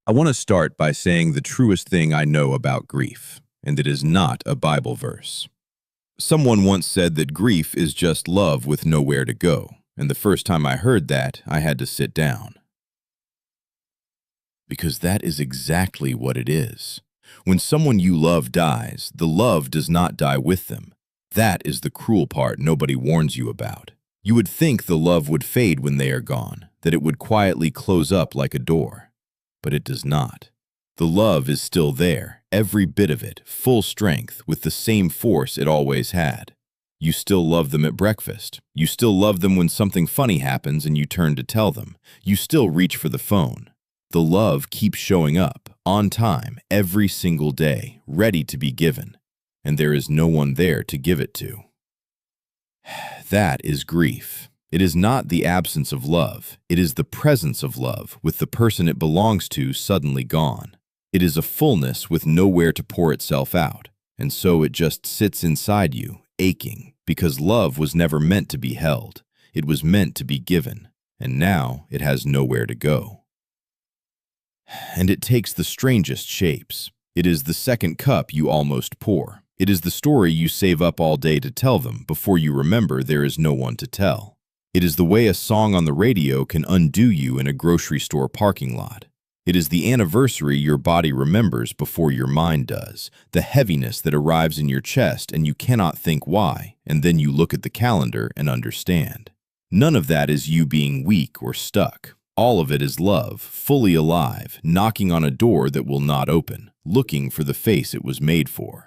I want to start by saying the truest thing I know about grief, and it is not a Bible verse. Someone once said that grief is just love with nowhere to go, and the first time I heard that, I had to sit down. Because that is exactly what it is. When someone you love dies, the love does not die with them. That is the cruel part nobody warns you about. You would think the love would fade when they are gone, that it would quietly close up like a door. But it does not. The love is still there, every bit of it, full strength, with the same force it always had. You still love them at breakfast. You still love them when something funny happens and you turn to tell them. You still reach for the phone. The love keeps showing up, on time, every single day, ready to be given. And there is no one there to give it to. That is grief. It is not the absence of love. It is the presence of love, with the person it belongs to suddenly gone. It is a fullness with nowhere to pour itself out, and so it just sits inside you, aching, because love was never meant to be held. It was meant to be given, and now it has nowhere to go. And it takes the strangest shapes. It is the second cup you almost pour. It is the story you save up all day to tell them before you remember there is no one to tell. It is the way a song on the radio can undo you in a grocery store parking lot. It is the anniversary your body remembers before your mind does, the heaviness that arrives in your chest and you cannot think why, and then you look at the calendar and understand. None of that is you being weak or stuck. All of it is love, fully alive, knocking on a door that will not open, looking for the face it was made for.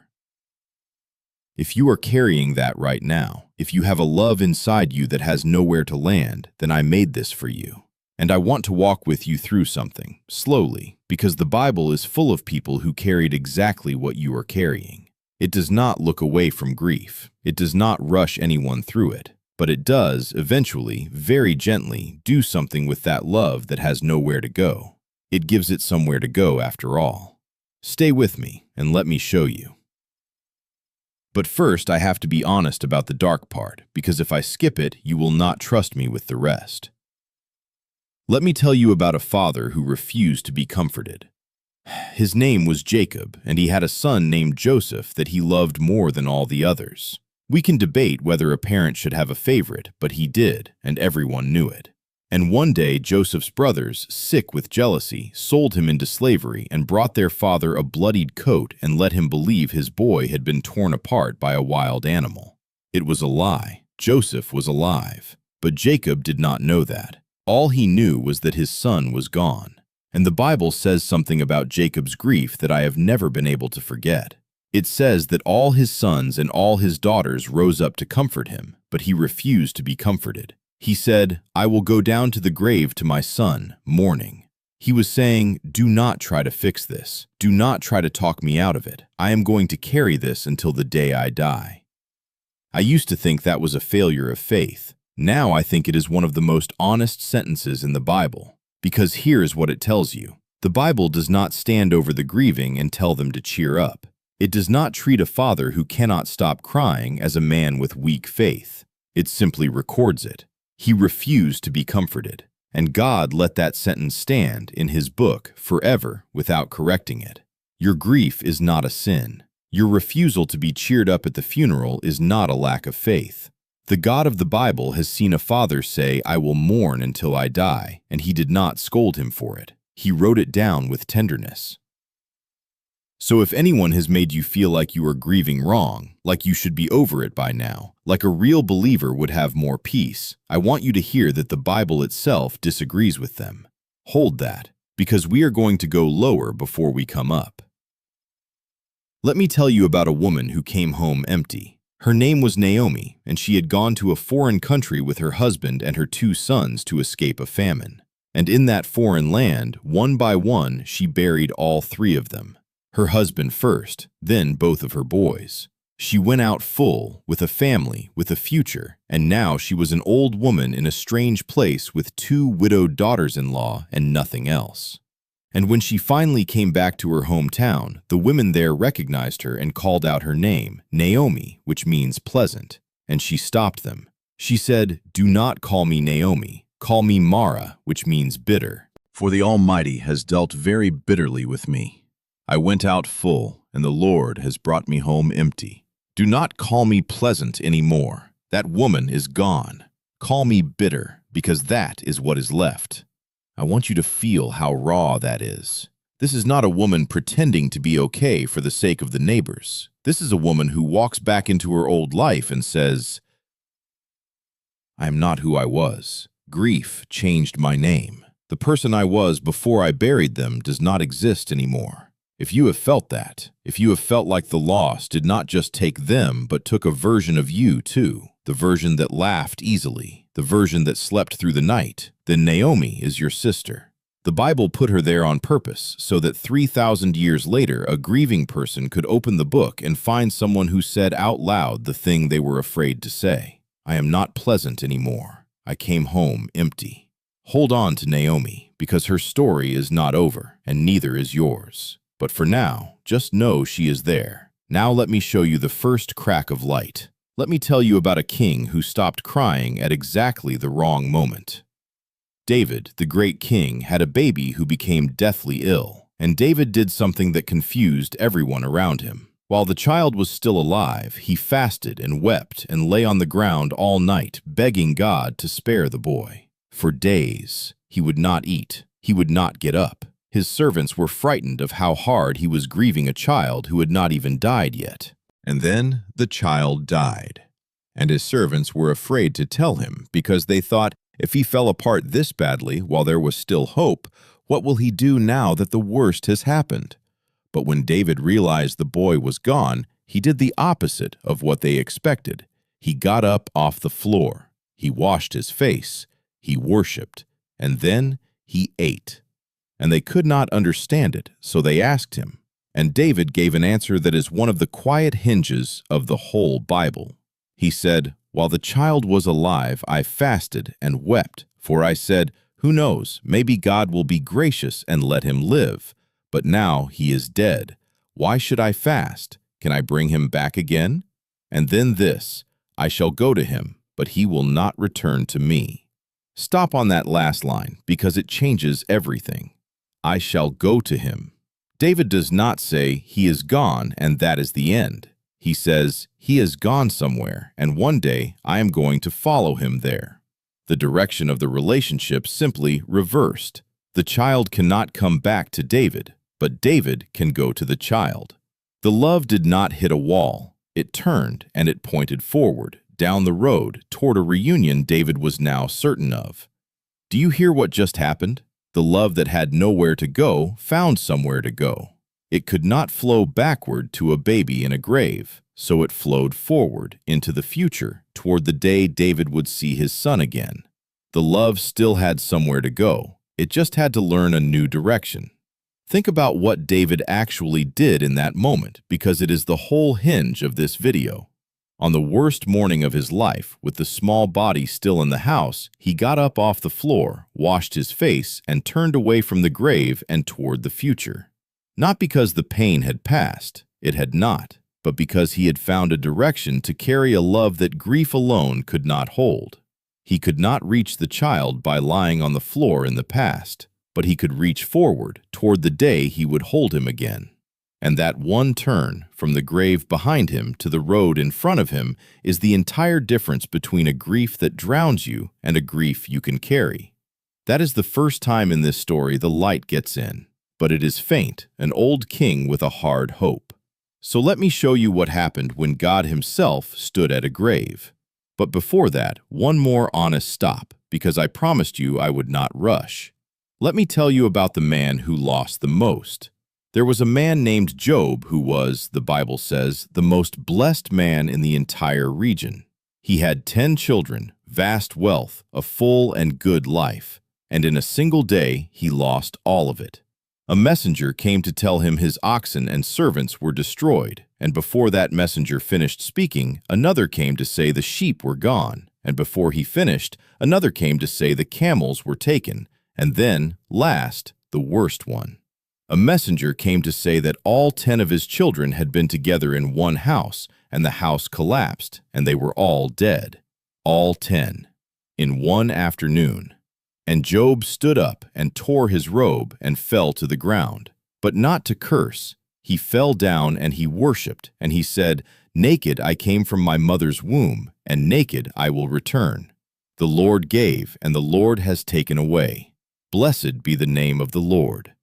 If you are carrying that right now, if you have a love inside you that has nowhere to land, then I made this for you. And I want to walk with you through something, slowly, because the Bible is full of people who carried exactly what you are carrying. It does not look away from grief. It does not rush anyone through it. But it does, eventually, very gently, do something with that love that has nowhere to go. It gives it somewhere to go after all. Stay with me, and let me show you. But first, I have to be honest about the dark part, because if I skip it, you will not trust me with the rest. Let me tell you about a father who refused to be comforted. His name was Jacob, and he had a son named Joseph that he loved more than all the others. We can debate whether a parent should have a favorite, but he did, and everyone knew it. And one day, Joseph's brothers, sick with jealousy, sold him into slavery and brought their father a bloodied coat and let him believe his boy had been torn apart by a wild animal. It was a lie. Joseph was alive. But Jacob did not know that. All he knew was that his son was gone. And the Bible says something about Jacob's grief that I have never been able to forget. It says that all his sons and all his daughters rose up to comfort him, but he refused to be comforted. He said, "I will go down to the grave to my son, mourning." He was saying, do not try to fix this. Do not try to talk me out of it. I am going to carry this until the day I die. I used to think that was a failure of faith. Now I think it is one of the most honest sentences in the Bible, because here's what it tells you. The Bible does not stand over the grieving and tell them to cheer up. It does not treat a father who cannot stop crying as a man with weak faith. It simply records it. He refused to be comforted, and God let that sentence stand in His book forever without correcting it. Your grief is not a sin. Your refusal to be cheered up at the funeral is not a lack of faith. The God of the Bible has seen a father say, "I will mourn until I die," and He did not scold him for it. He wrote it down with tenderness. So if anyone has made you feel like you are grieving wrong, like you should be over it by now, like a real believer would have more peace, I want you to hear that the Bible itself disagrees with them. Hold that, because we are going to go lower before we come up. Let me tell you about a woman who came home empty. Her name was Naomi, and she had gone to a foreign country with her husband and her 2 sons to escape a famine. And in that foreign land, one by one, she buried all 3 of them. Her husband first, then both of her boys. She went out full, with a family, with a future, and now she was an old woman in a strange place with 2 widowed daughters-in-law and nothing else. And when she finally came back to her hometown, the women there recognized her and called out her name, Naomi, which means pleasant, and she stopped them. She said, "Do not call me Naomi, call me Mara, which means bitter." For the Almighty has dealt very bitterly with me. I went out full, and the Lord has brought me home empty. Do not call me pleasant any more. That woman is gone. Call me bitter, because that is what is left. I want you to feel how raw that is. This is not a woman pretending to be okay for the sake of the neighbors. This is a woman who walks back into her old life and says, I am not who I was. Grief changed my name. The person I was before I buried them does not exist anymore. If you have felt that, if you have felt like the loss did not just take them but took a version of you too, the version that laughed easily, the version that slept through the night, then Naomi is your sister. The Bible put her there on purpose so that 3,000 years later a grieving person could open the book and find someone who said out loud the thing they were afraid to say. I am not pleasant anymore. I came home empty. Hold on to Naomi, because her story is not over, and neither is yours. But for now, just know she is there. Now let me show you the first crack of light. Let me tell you about a king who stopped crying at exactly the wrong moment. David, the great king, had a baby who became deathly ill, and David did something that confused everyone around him. While the child was still alive, he fasted and wept and lay on the ground all night, begging God to spare the boy. For days, he would not eat. He would not get up. His servants were frightened of how hard he was grieving a child who had not even died yet. And then the child died. And his servants were afraid to tell him because they thought, if he fell apart this badly while there was still hope, what will he do now that the worst has happened? But when David realized the boy was gone, he did the opposite of what they expected. He got up off the floor. He washed his face. He worshipped. And then he ate. And they could not understand it, so they asked him. And David gave an answer that is one of the quiet hinges of the whole Bible. He said, While the child was alive, I fasted and wept, for I said, Who knows, maybe God will be gracious and let him live. But now he is dead. Why should I fast? Can I bring him back again? And then this, I shall go to him, but he will not return to me. Stop on that last line, because it changes everything. I shall go to him. David does not say he is gone and that is the end. He says he has gone somewhere and one day I am going to follow him there. The direction of the relationship simply reversed. The child cannot come back to David, but David can go to the child. The love did not hit a wall. It turned and it pointed forward, down the road, toward a reunion David was now certain of. Do you hear what just happened? The love that had nowhere to go found somewhere to go. It could not flow backward to a baby in a grave, so it flowed forward into the future toward the day David would see his son again. The love still had somewhere to go. It just had to learn a new direction. Think about what David actually did in that moment, because it is the whole hinge of this video. On the worst morning of his life, with the small body still in the house, he got up off the floor, washed his face, and turned away from the grave and toward the future. Not because the pain had passed, it had not, but because he had found a direction to carry a love that grief alone could not hold. He could not reach the child by lying on the floor in the past, but he could reach forward toward the day he would hold him again. And that one turn from the grave behind him to the road in front of him is the entire difference between a grief that drowns you and a grief you can carry. That is the first time in this story the light gets in, but it is faint, an old king with a hard hope. So let me show you what happened when God himself stood at a grave. But before that, one more honest stop, because I promised you I would not rush. Let me tell you about the man who lost the most. There was a man named Job who was, the Bible says, the most blessed man in the entire region. He had 10 children, vast wealth, a full and good life, and in a single day he lost all of it. A messenger came to tell him his oxen and servants were destroyed, and before that messenger finished speaking, another came to say the sheep were gone, and before he finished, another came to say the camels were taken, and then, last, the worst one. A messenger came to say that all 10 of his children had been together in one house, and the house collapsed, and they were all dead. All 10. In one afternoon. And Job stood up and tore his robe and fell to the ground, but not to curse. He fell down and he worshipped, and he said, "Naked I came from my mother's womb, and naked I will return. The Lord gave, and the Lord has taken away. Blessed be the name of the Lord."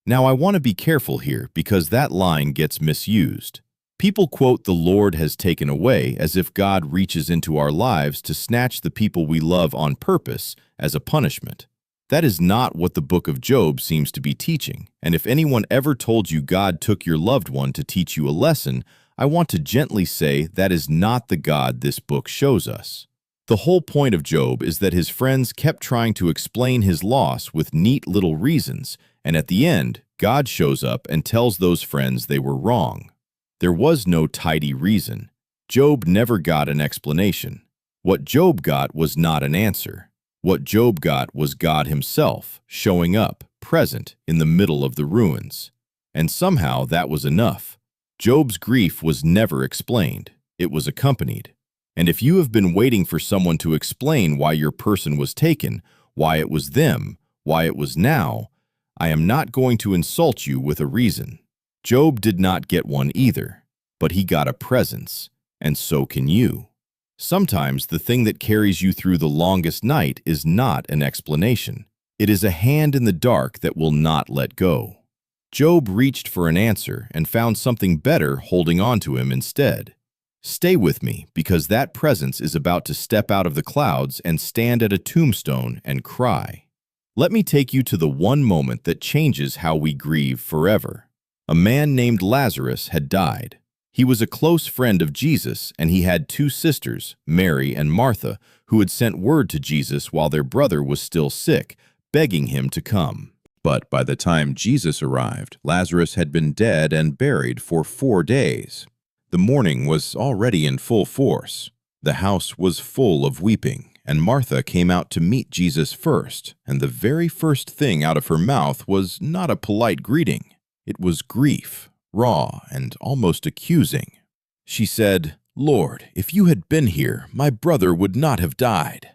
Now I want to be careful here because that line gets misused. People quote "the Lord has taken away" as if God reaches into our lives to snatch the people we love on purpose as a punishment. That is not what the book of Job seems to be teaching, and if anyone ever told you God took your loved one to teach you a lesson, I want to gently say that is not the God this book shows us. The whole point of Job is that his friends kept trying to explain his loss with neat little reasons, and at the end, God shows up and tells those friends they were wrong. There was no tidy reason. Job never got an explanation. What Job got was not an answer. What Job got was God himself, showing up, present, in the middle of the ruins. And somehow that was enough. Job's grief was never explained. It was accompanied. And if you have been waiting for someone to explain why your person was taken, why it was them, why it was now, I am not going to insult you with a reason. Job did not get one either, but he got a presence, and so can you. Sometimes the thing that carries you through the longest night is not an explanation. It is a hand in the dark that will not let go. Job reached for an answer and found something better holding on to him instead. Stay with me, because that presence is about to step out of the clouds and stand at a tombstone and cry. Let me take you to the one moment that changes how we grieve forever. A man named Lazarus had died. He was a close friend of Jesus, and he had two sisters, Mary and Martha, who had sent word to Jesus while their brother was still sick, begging him to come. But by the time Jesus arrived, Lazarus had been dead and buried for 4 days. The mourning was already in full force. The house was full of weeping, and Martha came out to meet Jesus first, and the very first thing out of her mouth was not a polite greeting. It was grief, raw and almost accusing. She said, "Lord, if you had been here, my brother would not have died."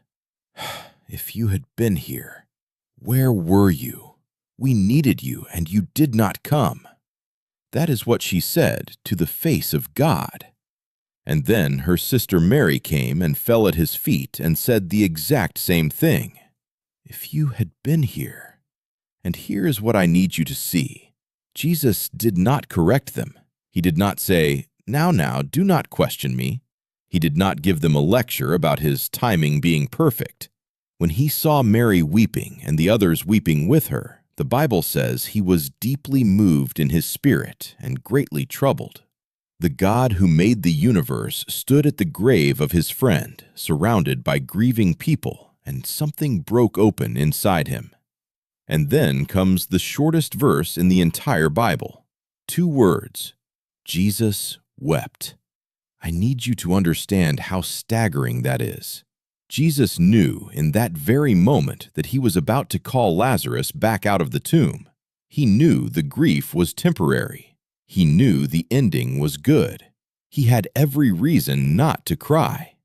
If you had been here, where were you? We needed you, and you did not come. That is what she said to the face of God. And then her sister Mary came and fell at his feet and said the exact same thing. If you had been here. And here is what I need you to see. Jesus did not correct them. He did not say, now, do not question me." He did not give them a lecture about his timing being perfect. When he saw Mary weeping and the others weeping with her, the Bible says he was deeply moved in his spirit and greatly troubled. The God who made the universe stood at the grave of his friend, surrounded by grieving people, and something broke open inside him. And then comes the shortest verse in the entire Bible. 2 words. Jesus wept. I need you to understand how staggering that is. Jesus knew in that very moment that he was about to call Lazarus back out of the tomb. He knew the grief was temporary. He knew the ending was good. He had every reason not to cry,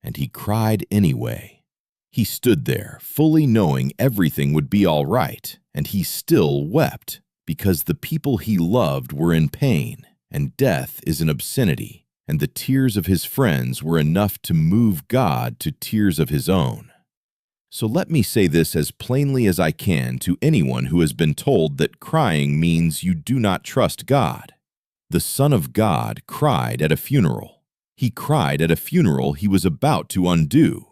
and he cried anyway. He stood there, fully knowing everything would be all right, and he still wept, because the people he loved were in pain, and death is an obscenity, and the tears of his friends were enough to move God to tears of his own. So let me say this as plainly as I can to anyone who has been told that crying means you do not trust God. The Son of God cried at a funeral. He cried at a funeral he was about to undo.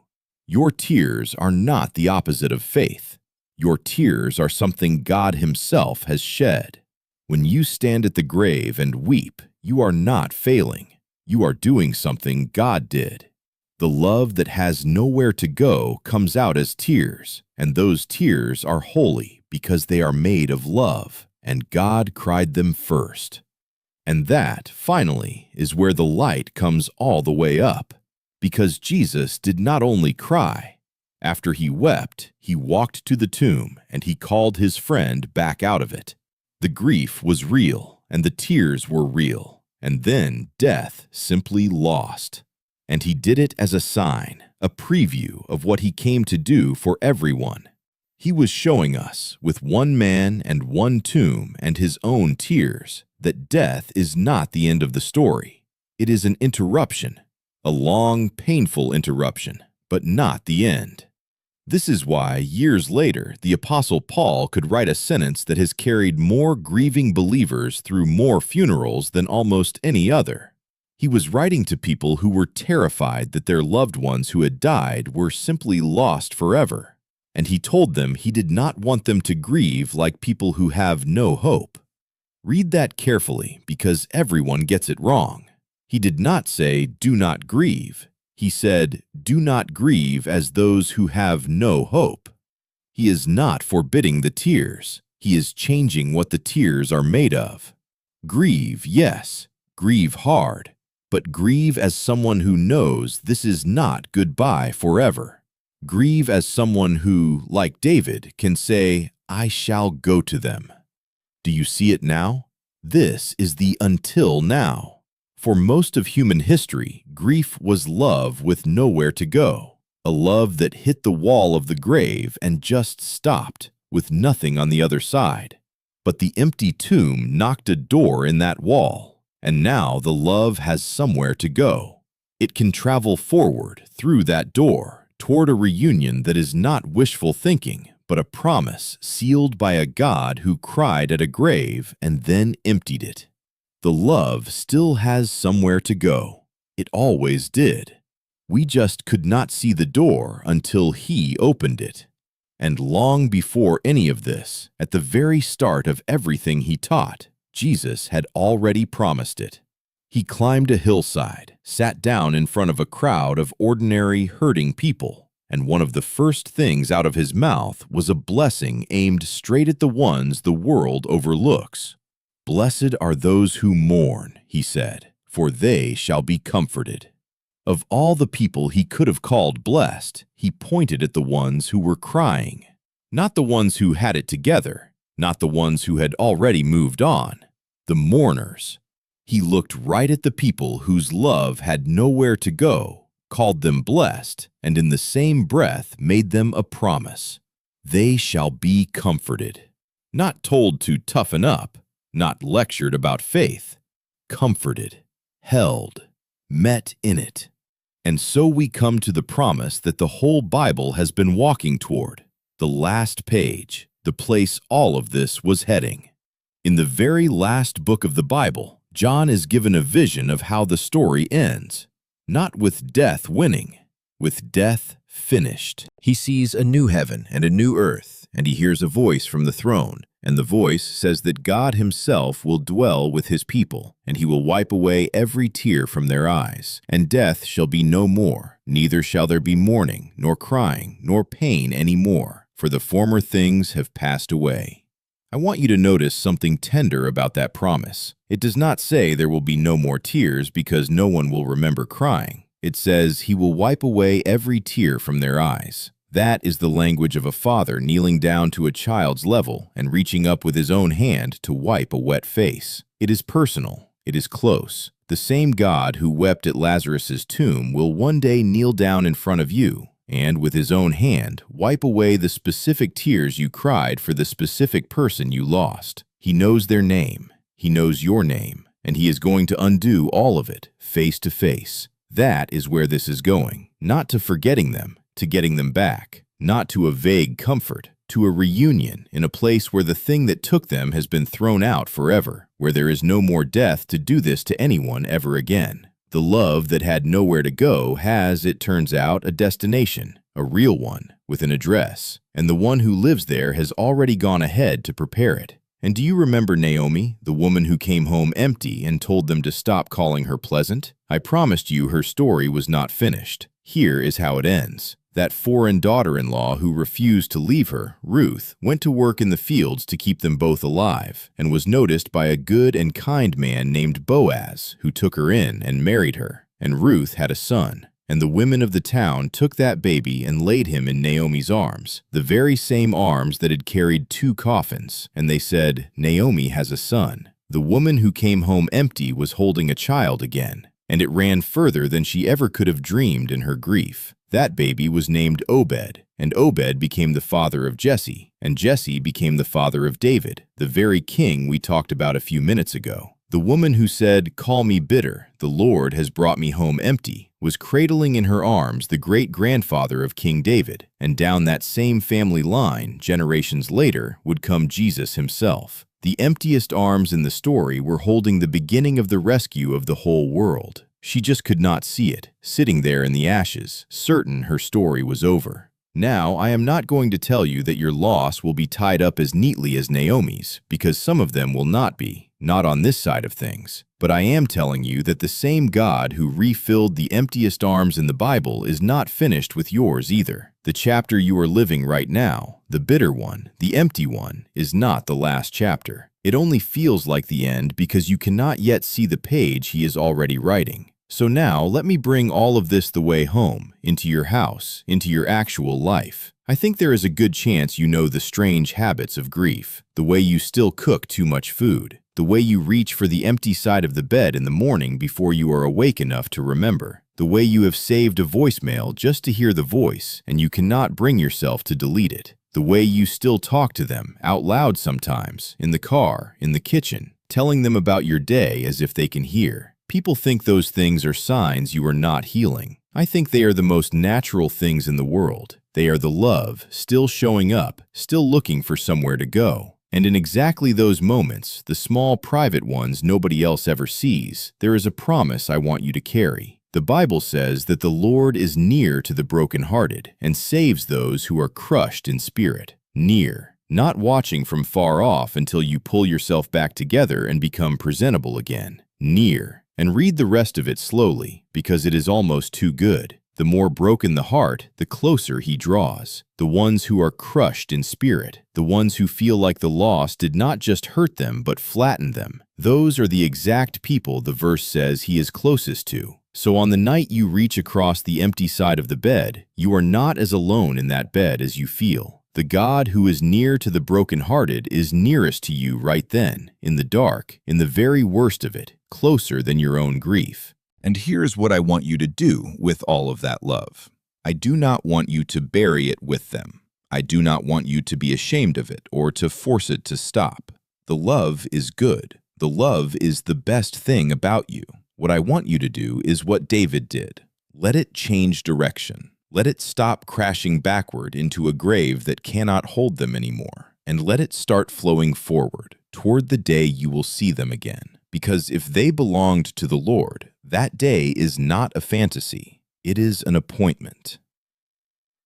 Your tears are not the opposite of faith. Your tears are something God himself has shed. When you stand at the grave and weep, you are not failing. You are doing something God did. The love that has nowhere to go comes out as tears, and those tears are holy because they are made of love, and God cried them first. And that, finally, is where the light comes all the way up. Because Jesus did not only cry. After he wept, he walked to the tomb and he called his friend back out of it. The grief was real and the tears were real, and then death simply lost. And he did it as a sign, a preview of what he came to do for everyone. He was showing us, with one man and one tomb and his own tears, that death is not the end of the story. It is an interruption, a long, painful interruption, but not the end. This is why, years later, the Apostle Paul could write a sentence that has carried more grieving believers through more funerals than almost any other. He was writing to people who were terrified that their loved ones who had died were simply lost forever, and he told them he did not want them to grieve like people who have no hope. Read that carefully, because everyone gets it wrong. He did not say, "Do not grieve." He said, "Do not grieve as those who have no hope." He is not forbidding the tears. He is changing what the tears are made of. Grieve, yes, grieve hard, but grieve as someone who knows this is not goodbye forever. Grieve as someone who, like David, can say, "I shall go to them." Do you see it now? This is the until now. For most of human history, grief was love with nowhere to go, a love that hit the wall of the grave and just stopped, with nothing on the other side. But the empty tomb knocked a door in that wall, and now the love has somewhere to go. It can travel forward through that door toward a reunion that is not wishful thinking, but a promise sealed by a God who cried at a grave and then emptied it. The love still has somewhere to go. It always did. We just could not see the door until He opened it. And long before any of this, at the very start of everything He taught, Jesus had already promised it. He climbed a hillside, sat down in front of a crowd of ordinary, hurting people, and one of the first things out of His mouth was a blessing aimed straight at the ones the world overlooks. "Blessed are those who mourn," He said, "for they shall be comforted." Of all the people He could have called blessed, He pointed at the ones who were crying. Not the ones who had it together, not the ones who had already moved on, the mourners. He looked right at the people whose love had nowhere to go, called them blessed, and in the same breath made them a promise. They shall be comforted. Not told to toughen up, not lectured about faith, comforted, held, met in it. And so we come to the promise that the whole Bible has been walking toward, the last page, the place all of this was heading. In the very last book of the Bible, John is given a vision of how the story ends, not with death winning, with death finished. He sees a new heaven and a new earth, and he hears a voice from the throne. And the voice says that God Himself will dwell with His people, and He will wipe away every tear from their eyes, and death shall be no more, neither shall there be mourning, nor crying, nor pain any more, for the former things have passed away. I want you to notice something tender about that promise. It does not say there will be no more tears because no one will remember crying. It says He will wipe away every tear from their eyes. That is the language of a father kneeling down to a child's level and reaching up with his own hand to wipe a wet face. It is personal. It is close. The same God who wept at Lazarus's tomb will one day kneel down in front of you and, with His own hand, wipe away the specific tears you cried for the specific person you lost. He knows their name. He knows your name, and He is going to undo all of it, face to face. That is where this is going, not to forgetting them, to getting them back, not to a vague comfort, to a reunion in a place where the thing that took them has been thrown out forever, where there is no more death to do this to anyone ever again. The love that had nowhere to go has, it turns out, a destination, a real one, with an address, and the one who lives there has already gone ahead to prepare it. And do you remember Naomi, the woman who came home empty and told them to stop calling her pleasant? I promised you her story was not finished. Here is how it ends. That foreign daughter-in-law who refused to leave her, Ruth, went to work in the fields to keep them both alive, and was noticed by a good and kind man named Boaz, who took her in and married her. And Ruth had a son. And the women of the town took that baby and laid him in Naomi's arms, the very same arms that had carried 2 coffins. And they said, "Naomi has a son." The woman who came home empty was holding a child again, and it ran further than she ever could have dreamed in her grief. That baby was named Obed, and Obed became the father of Jesse, and Jesse became the father of David, the very king we talked about a few minutes ago. The woman who said, "Call me bitter, the Lord has brought me home empty," was cradling in her arms the great-grandfather of King David, and down that same family line, generations later, would come Jesus himself. The emptiest arms in the story were holding the beginning of the rescue of the whole world. She just could not see it, sitting there in the ashes, certain her story was over. Now, I am not going to tell you that your loss will be tied up as neatly as Naomi's, because some of them will not be, not on this side of things. But I am telling you that the same God who refilled the emptiest arms in the Bible is not finished with yours either. The chapter you are living right now, the bitter one, the empty one, is not the last chapter. It only feels like the end because you cannot yet see the page he is already writing. So now, let me bring all of this the way home, into your house, into your actual life. I think there is a good chance you know the strange habits of grief, the way you still cook too much food, the way you reach for the empty side of the bed in the morning before you are awake enough to remember, the way you have saved a voicemail just to hear the voice and you cannot bring yourself to delete it, the way you still talk to them out loud sometimes, in the car, in the kitchen, telling them about your day as if they can hear. People think those things are signs you are not healing. I think they are the most natural things in the world. They are the love, still showing up, still looking for somewhere to go. And in exactly those moments, the small private ones nobody else ever sees, there is a promise I want you to carry. The Bible says that the Lord is near to the brokenhearted and saves those who are crushed in spirit. Near, not watching from far off until you pull yourself back together and become presentable again. Near. And read the rest of it slowly, because it is almost too good. The more broken the heart, the closer he draws. The ones who are crushed in spirit, the ones who feel like the loss did not just hurt them but flatten them. Those are the exact people the verse says he is closest to. So on the night you reach across the empty side of the bed, you are not as alone in that bed as you feel. The God who is near to the brokenhearted is nearest to you right then, in the dark, in the very worst of it, closer than your own grief. And here's what I want you to do with all of that love. I do not want you to bury it with them. I do not want you to be ashamed of it or to force it to stop. The love is good. The love is the best thing about you. What I want you to do is what David did. Let it change direction. Let it stop crashing backward into a grave that cannot hold them anymore, and let it start flowing forward toward the day you will see them again. Because if they belonged to the Lord, that day is not a fantasy, it is an appointment.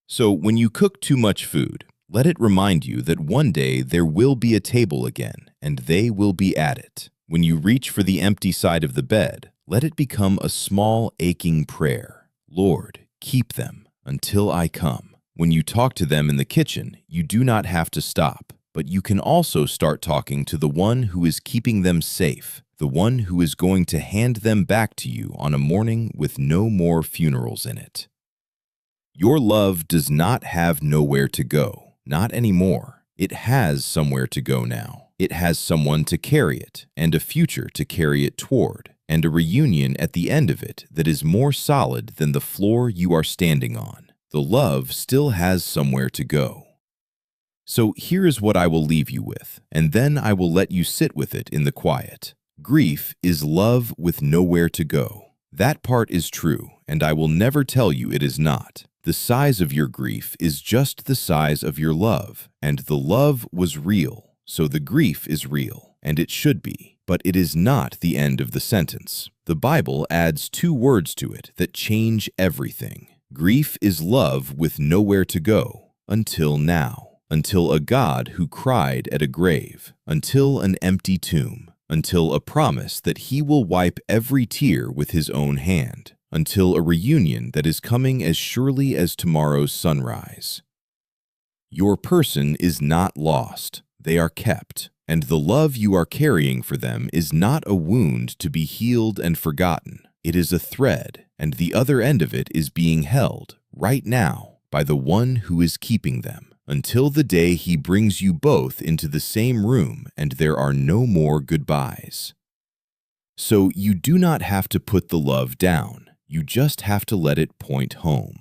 So when you cook too much food, let it remind you that one day there will be a table again, and they will be at it. When you reach for the empty side of the bed, let it become a small, aching prayer. Lord, keep them until I come. When you talk to them in the kitchen, you do not have to stop, but you can also start talking to the one who is keeping them safe, the one who is going to hand them back to you on a morning with no more funerals in it. Your love does not have nowhere to go, not anymore. It has somewhere to go now. It has someone to carry it, and a future to carry it toward, and a reunion at the end of it that is more solid than the floor you are standing on. The love still has somewhere to go. So here is what I will leave you with, and then I will let you sit with it in the quiet. Grief is love with nowhere to go. That part is true, and I will never tell you it is not. The size of your grief is just the size of your love, and the love was real, so the grief is real, and it should be. But it is not the end of the sentence. The Bible adds 2 words to it that change everything. Grief is love with nowhere to go, until now, until a God who cried at a grave, until an empty tomb, until a promise that he will wipe every tear with his own hand, until a reunion that is coming as surely as tomorrow's sunrise. Your person is not lost. They are kept. And the love you are carrying for them is not a wound to be healed and forgotten. It is a thread, and the other end of it is being held, right now, by the one who is keeping them, until the day he brings you both into the same room and there are no more goodbyes. So you do not have to put the love down. You just have to let it point home.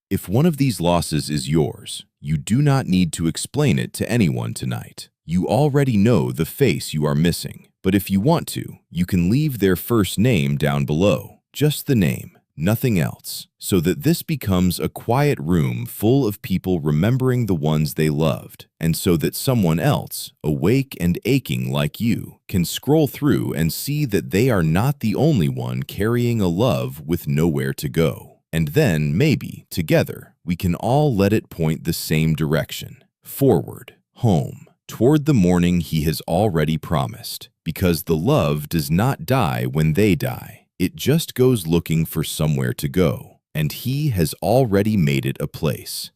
If one of these losses is yours, you do not need to explain it to anyone tonight. You already know the face you are missing, but if you want to, you can leave their first name down below, just the name, nothing else, so that this becomes a quiet room full of people remembering the ones they loved, and so that someone else, awake and aching like you, can scroll through and see that they are not the only one carrying a love with nowhere to go. And then, maybe, together, we can all let it point the same direction, forward, home, toward the morning he has already promised, because the love does not die when they die. It just goes looking for somewhere to go, and he has already made it a place.